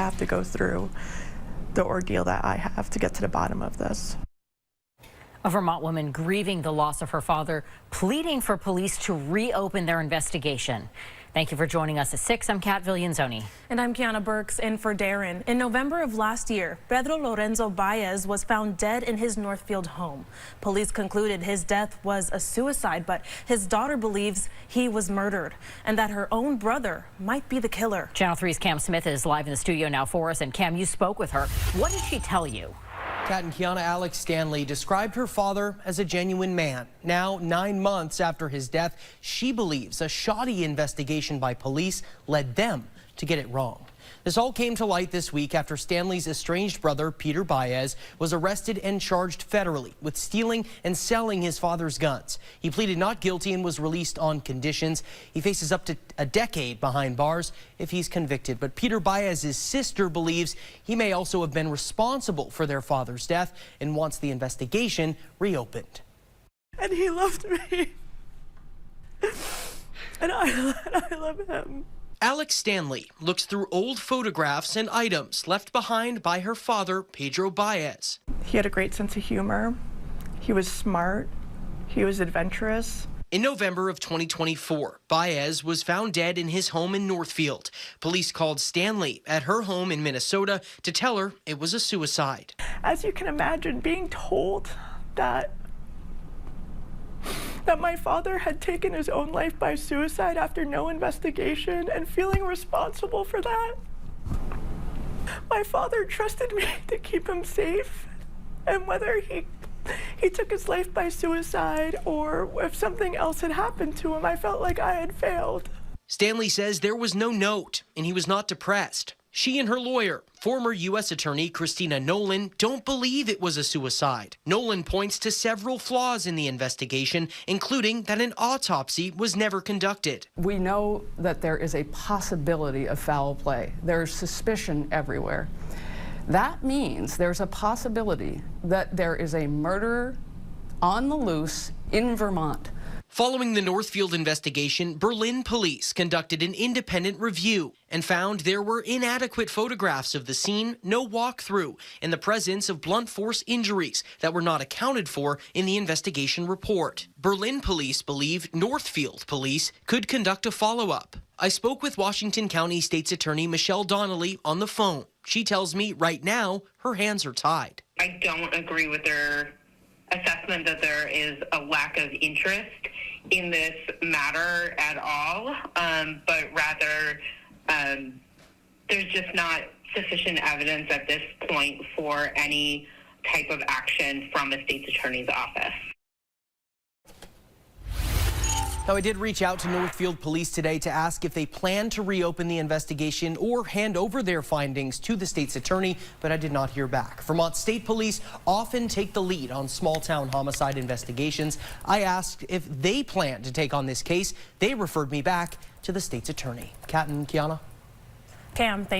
have to go through the ordeal that I have to get to the bottom of this. A Vermont woman grieving the loss of her father, pleading for police to reopen their investigation. Thank you for joining us at 6. I'm Kat Villanzoni. And I'm Kiana Burks in for Darren. In November of last year, Pedro Lorenzo Baez was found dead in his Northfield home. Police concluded his death was a suicide, but his daughter believes he was murdered and that her own brother might be the killer. Channel 3's Cam Smith is live in the studio now for us. And Cam, you spoke with her. What did she tell you? Kat and Kiana, Alex Stanley described her father as a genuine man. Now, 9 months after his death, she believes a shoddy investigation by police led them to get it wrong. This all came to light this week after Stanley's estranged brother, Peter Baez, was arrested and charged federally with stealing and selling his father's guns. He pleaded not guilty and was released on conditions. He faces up to a decade behind bars if he's convicted. But Peter Baez's sister believes he may also have been responsible for their father's death and wants the investigation reopened. And he loved me. And I love him. Alex Stanley looks through old photographs and items left behind by her father, Pedro Baez. He had a great sense of humor. He was smart. He was adventurous. In November of 2024, Baez was found dead in his home in Northfield. Police called Stanley at her home in Minnesota to tell her it was a suicide. As you can imagine, being told that my father had taken his own life by suicide after no investigation and feeling responsible for that. My father trusted me to keep him safe, and whether he took his life by suicide or if something else had happened to him, I felt like I had failed. Stanley says there was no note and he was not depressed. She and her lawyer, former U.S. Attorney Christina Nolan, don't believe it was a suicide. Nolan points to several flaws in the investigation, including that an autopsy was never conducted. We know that there is a possibility of foul play. There's suspicion everywhere. That means there's a possibility that there is a murderer on the loose in Vermont. Following the Northfield investigation, Berlin police conducted an independent review and found there were inadequate photographs of the scene, no walkthrough, and the presence of blunt force injuries that were not accounted for in the investigation report. Berlin police believe Northfield police could conduct a follow-up. I spoke with Washington County State's Attorney Michelle Donnelly on the phone. She tells me right now her hands are tied. I don't agree with their assessment that there is a lack of interest in this matter at all, but rather there's just not sufficient evidence at this point for any type of action from the state's attorney's office. Now, I did reach out to Northfield Police today to ask if they plan to reopen the investigation or hand over their findings to the state's attorney, but I did not hear back. Vermont State Police often take the lead on small-town homicide investigations. I asked if they plan to take on this case. They referred me back to the state's attorney. Kat and Kiana. Cam, thank you.